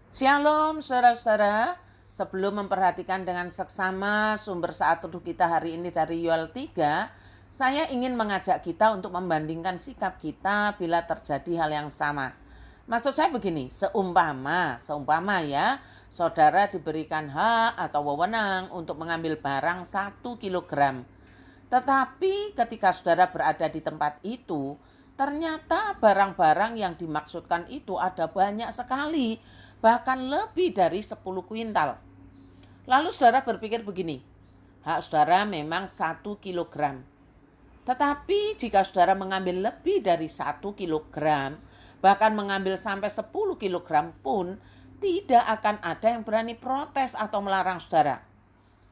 Shalom saudara-saudara, sebelum memperhatikan dengan seksama sumber saat teduh kita hari ini dari Yoel 3, saya ingin mengajak kita untuk membandingkan sikap kita bila terjadi hal yang sama. Maksud saya begini, seumpama ya, saudara diberikan hak atau wewenang untuk mengambil barang 1 kilogram. Tetapi ketika saudara berada di tempat itu, ternyata barang-barang yang dimaksudkan itu ada banyak sekali, bahkan lebih dari 10 kuintal. Lalu saudara berpikir begini, hak saudara memang 1 kilogram. Tetapi jika saudara mengambil lebih dari 1 kilogram, bahkan mengambil sampai 10 kilogram pun, tidak akan ada yang berani protes atau melarang saudara.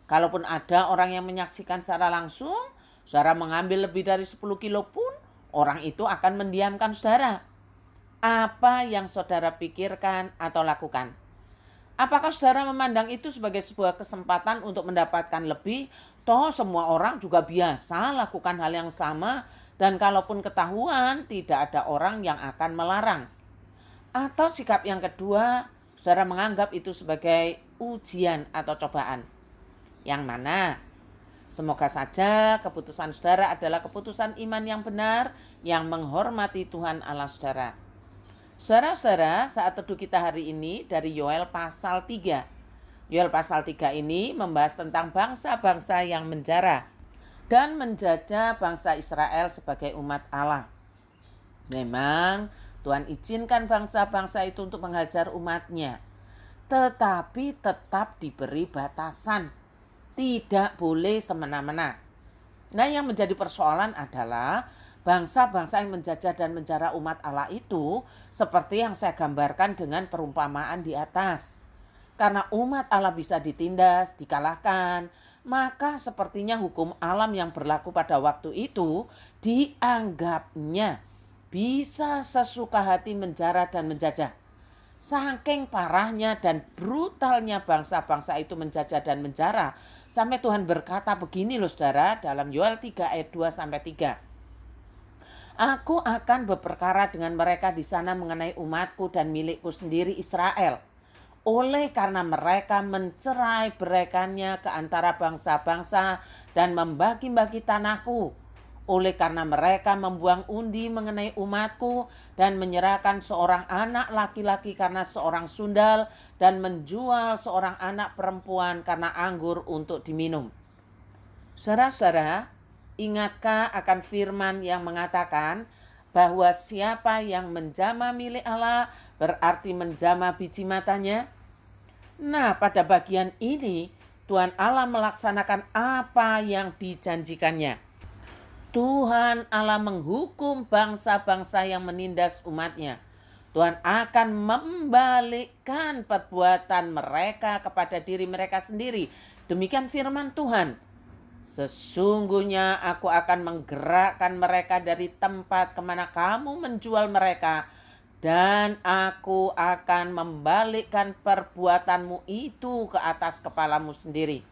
Kalaupun ada orang yang menyaksikan secara langsung, saudara mengambil lebih dari 10 kilo pun, orang itu akan mendiamkan saudara. Apa yang saudara pikirkan atau lakukan? Apakah saudara memandang itu sebagai sebuah kesempatan untuk mendapatkan lebih? Toh semua orang juga biasa lakukan hal yang sama, dan kalaupun ketahuan, tidak ada orang yang akan melarang. Atau sikap yang kedua, saudara menganggap itu sebagai ujian atau cobaan. Yang mana? Semoga saja keputusan saudara adalah keputusan iman yang benar, yang menghormati Tuhan Allah saudara. Saudara-saudara, saat teduh kita hari ini dari Yoel pasal 3. Yoel pasal 3 ini membahas tentang bangsa-bangsa yang menjara dan menjajah bangsa Israel sebagai umat Allah. Memang Tuhan izinkan bangsa-bangsa itu untuk menghajar umatnya, tetapi tetap diberi batasan. Tidak boleh semena-mena. Nah, yang menjadi persoalan adalah bangsa-bangsa yang menjajah dan menjara umat Allah itu seperti yang saya gambarkan dengan perumpamaan di atas. Karena umat Allah bisa ditindas, dikalahkan, maka sepertinya hukum alam yang berlaku pada waktu itu dianggapnya bisa sesuka hati menjara dan menjajah. Saking parahnya dan brutalnya bangsa-bangsa itu menjajah dan menjara, sampai Tuhan berkata begini loh saudara, dalam Yoel 3 ayat 2-3. Aku akan berperkara dengan mereka di sana mengenai umatku dan milikku sendiri Israel. Oleh karena mereka mencerai beraikannya ke antara bangsa-bangsa dan membagi-bagi tanahku. Oleh karena mereka membuang undi mengenai umatku dan menyerahkan seorang anak laki-laki karena seorang sundal dan menjual seorang anak perempuan karena anggur untuk diminum. Saudara-saudara, ingatkah akan firman yang mengatakan bahwa siapa yang menjamah milik Allah berarti menjamah biji matanya? Nah, pada bagian ini Tuhan Allah melaksanakan apa yang dijanjikannya. Tuhan Allah menghukum bangsa-bangsa yang menindas umatnya. Tuhan akan membalikkan perbuatan mereka kepada diri mereka sendiri. Demikian firman Tuhan. Sesungguhnya aku akan menggerakkan mereka dari tempat kemana kamu menjual mereka, dan aku akan membalikkan perbuatanmu itu ke atas kepalamu sendiri.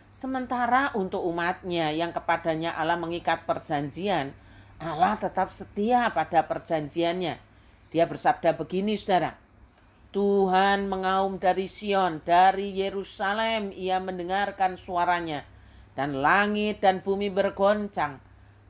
Sementara untuk umatnya yang kepadanya Allah mengikat perjanjian, Allah tetap setia pada perjanjiannya. Dia bersabda begini saudara, Tuhan mengaum dari Sion, dari Yerusalem ia mendengarkan suaranya, dan langit dan bumi bergoncang.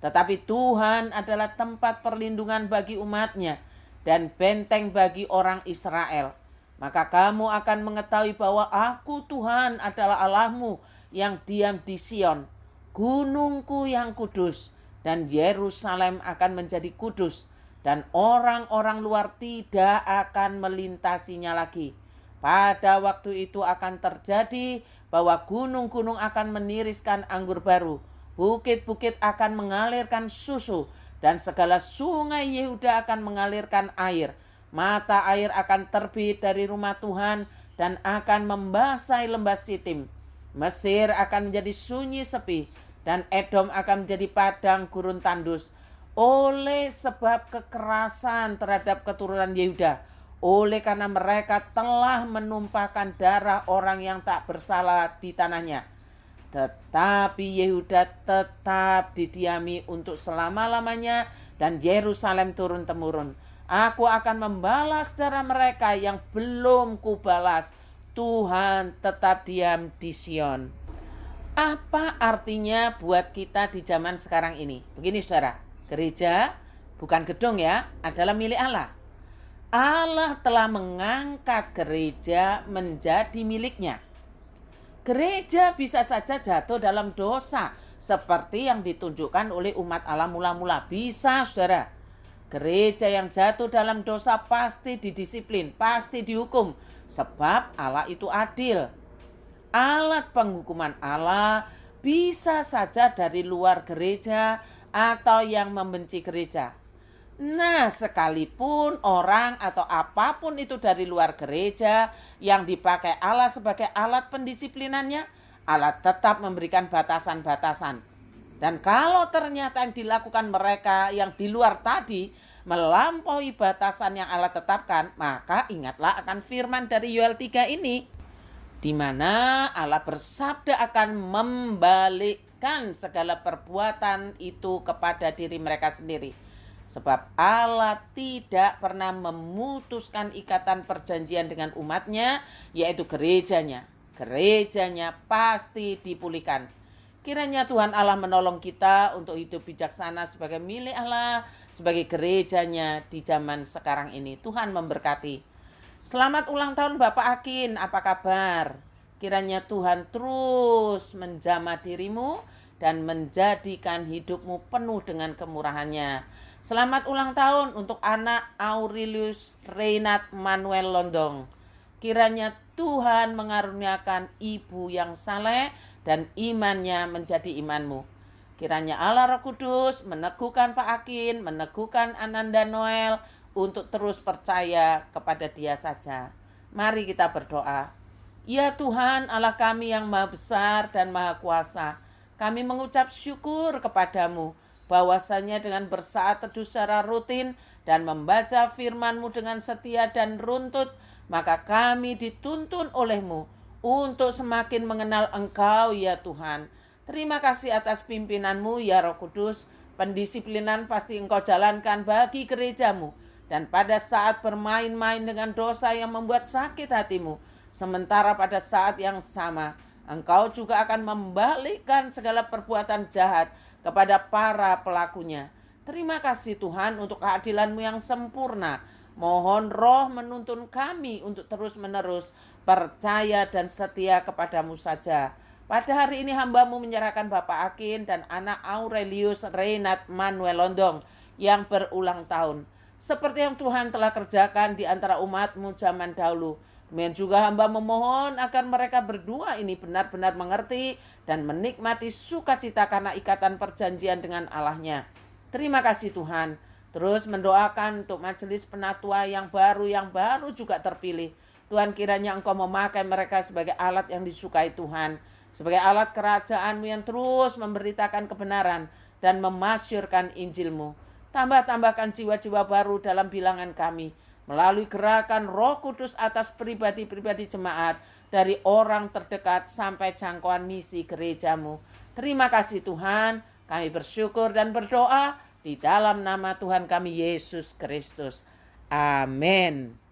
Tetapi Tuhan adalah tempat perlindungan bagi umatnya, dan benteng bagi orang Israel. Maka kamu akan mengetahui bahwa aku Tuhan adalah Allahmu yang diam di Sion, gunungku yang kudus, dan Yerusalem akan menjadi kudus, dan orang-orang luar tidak akan melintasinya lagi. Pada waktu itu akan terjadi bahwa gunung-gunung akan meniriskan anggur baru, bukit-bukit akan mengalirkan susu, dan segala sungai Yehuda akan mengalirkan air. Mata air akan terbit dari rumah Tuhan dan akan membasahi lembah Sitim. Mesir akan menjadi sunyi sepi dan Edom akan menjadi padang gurun tandus oleh sebab kekerasan terhadap keturunan Yehuda, oleh karena mereka telah menumpahkan darah orang yang tak bersalah di tanahnya. Tetapi Yehuda tetap didiami untuk selama-lamanya dan Yerusalem turun-temurun. Aku akan membalas darah mereka yang belum kubalas. Tuhan tetap diam di Sion. Apa artinya buat kita di zaman sekarang ini? Begini saudara, gereja bukan gedung ya, adalah milik Allah. Allah telah mengangkat gereja menjadi miliknya. Gereja bisa saja jatuh dalam dosa seperti yang ditunjukkan oleh umat Allah mula-mula. Bisa saudara. Gereja yang jatuh dalam dosa pasti didisiplin, pasti dihukum. Sebab Allah itu adil. Alat penghukuman Allah bisa saja dari luar gereja atau yang membenci gereja. Nah, sekalipun orang atau apapun itu dari luar gereja yang dipakai Allah sebagai alat pendisiplinannya, Allah tetap memberikan batasan-batasan. Dan kalau ternyata yang dilakukan mereka yang di luar tadi melampaui batasan yang Allah tetapkan, maka ingatlah akan firman dari Yoel 3 ini, di mana Allah bersabda akan membalikkan segala perbuatan itu kepada diri mereka sendiri. Sebab Allah tidak pernah memutuskan ikatan perjanjian dengan umatnya, yaitu gerejanya. Gerejanya pasti dipulihkan. Kiranya Tuhan Allah menolong kita untuk hidup bijaksana sebagai milik Allah, sebagai gerejanya di zaman sekarang ini. Tuhan memberkati. Selamat ulang tahun Bapak Akin, apa kabar? Kiranya Tuhan terus menjamah dirimu dan menjadikan hidupmu penuh dengan kemurahannya. Selamat ulang tahun untuk anak Aurelius Reynat Manuel Londong. Kiranya Tuhan mengaruniakan ibu yang saleh dan imannya menjadi imanmu. Kiranya Allah Roh Kudus meneguhkan Pak Akin, meneguhkan Ananda Noel, untuk terus percaya kepada Dia saja. Mari kita berdoa. Ya Tuhan Allah kami yang maha besar dan maha kuasa, kami mengucap syukur kepadamu bahwasanya dengan bersaat teduh secara rutin dan membaca firman-Mu dengan setia dan runtut, maka kami dituntun oleh-Mu untuk semakin mengenal Engkau ya Tuhan. Terima kasih atas pimpinan-Mu ya Roh Kudus. Pendisiplinan pasti Engkau jalankan bagi gereja-Mu. Dan pada saat bermain-main dengan dosa yang membuat sakit hatimu, sementara pada saat yang sama, Engkau juga akan membalikkan segala perbuatan jahat kepada para pelakunya. Terima kasih Tuhan untuk keadilan-Mu yang sempurna. Mohon Roh menuntun kami untuk terus-menerus percaya dan setia kepadamu saja. Pada hari ini hamba-Mu menyerahkan Bapak Akin dan anak Aurelius Reynat Manuel Londong yang berulang tahun. Seperti yang Tuhan telah kerjakan di antara umat-Mu zaman dahulu. Demikian juga hamba memohon agar mereka berdua ini benar-benar mengerti dan menikmati sukacita karena ikatan perjanjian dengan Allahnya. Terima kasih Tuhan. Terus mendoakan untuk majelis penatua yang baru juga terpilih. Tuhan kiranya Engkau memakai mereka sebagai alat yang disukai Tuhan. Sebagai alat kerajaan-Mu yang terus memberitakan kebenaran dan memasyurkan Injil-Mu. Tambahkan jiwa-jiwa baru dalam bilangan kami melalui gerakan Roh Kudus atas pribadi-pribadi jemaat dari orang terdekat sampai jangkauan misi gereja-Mu. Terima kasih Tuhan, kami bersyukur dan berdoa di dalam nama Tuhan kami Yesus Kristus. Amin.